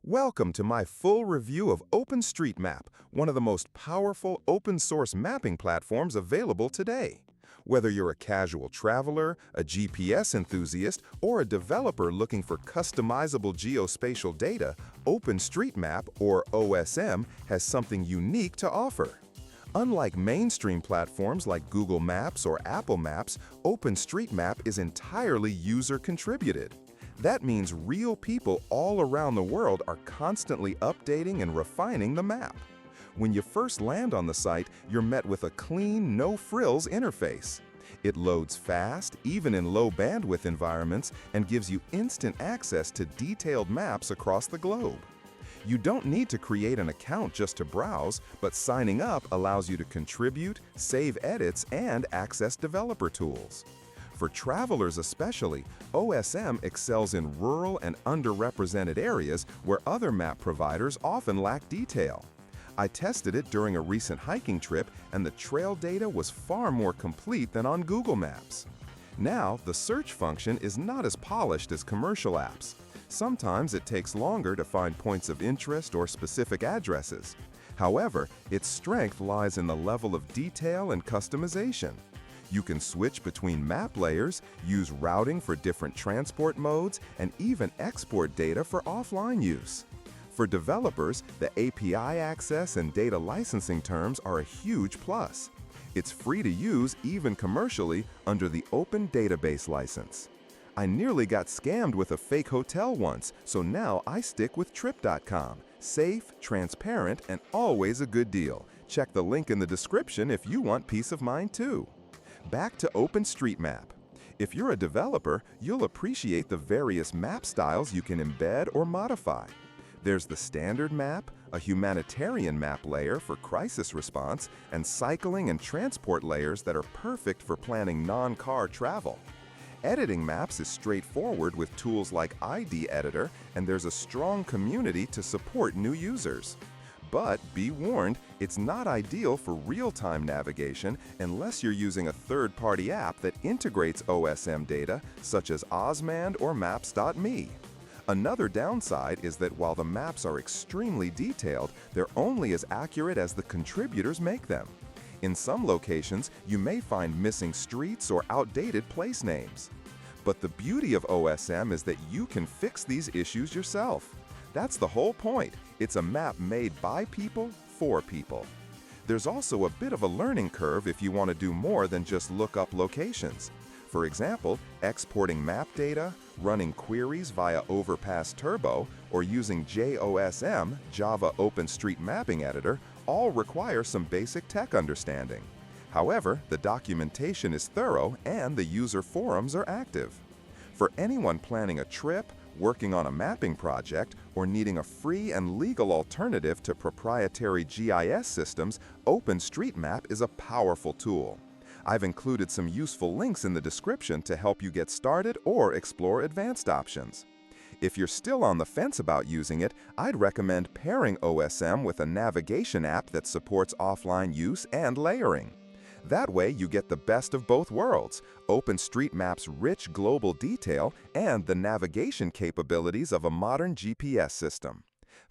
Welcome to my full review of OpenStreetMap, one of the most powerful open-source mapping platforms available today. Whether you're a casual traveler, a GPS enthusiast, or a developer looking for customizable geospatial data, OpenStreetMap, or OSM, has something unique to offer. Unlike mainstream platforms like Google Maps or Apple Maps, OpenStreetMap is entirely user-contributed. That means real people all around the world are constantly updating and refining the map. When you first land on the site, you're met with a clean, no-frills interface. It loads fast, even in low-bandwidth environments, and gives you instant access to detailed maps across the globe. You don't need to create an account just to browse, but signing up allows you to contribute, save edits, and access developer tools. For travelers especially, OSM excels in rural and underrepresented areas where other map providers often lack detail. I tested it during a recent hiking trip, and the trail data was far more complete than on Google Maps. Now, the search function is not as polished as commercial apps. Sometimes it takes longer to find points of interest or specific addresses. However, its strength lies in the level of detail and customization. You can switch between map layers, use routing for different transport modes, and even export data for offline use. For developers, the API access and data licensing terms are a huge plus. It's free to use even commercially under the Open Database license. I nearly got scammed with a fake hotel once, so now I stick with Trip.com. Safe, transparent, and always a good deal. Check the link in the description if you want peace of mind too. Back to OpenStreetMap. If you're a developer, you'll appreciate the various map styles you can embed or modify. There's the standard map, a humanitarian map layer for crisis response, and cycling and transport layers that are perfect for planning non-car travel. Editing maps is straightforward with tools like ID Editor, and there's a strong community to support new users. But be warned, it's not ideal for real-time navigation unless you're using a third-party app that integrates OSM data, such as Osmand or Maps.me. Another downside is that while the maps are extremely detailed, they're only as accurate as the contributors make them. In some locations, you may find missing streets or outdated place names. But the beauty of OSM is that you can fix these issues yourself. That's the whole point. It's a map made by people for people. There's also a bit of a learning curve if you want to do more than just look up locations. For example, exporting map data, running queries via Overpass Turbo, or using JOSM, Java OpenStreet Mapping Editor, all require some basic tech understanding. However, the documentation is thorough and the user forums are active. For anyone planning a trip, working on a mapping project, or needing a free and legal alternative to proprietary GIS systems, OpenStreetMap is a powerful tool. I've included some useful links in the description to help you get started or explore advanced options. If you're still on the fence about using it, I'd recommend pairing OSM with a navigation app that supports offline use and layering. That way you get the best of both worlds, OpenStreetMap's rich global detail and the navigation capabilities of a modern GPS system.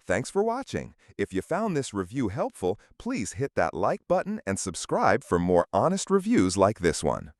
Thanks for watching. If you found this review helpful, please hit that like button and subscribe for more honest reviews like this one.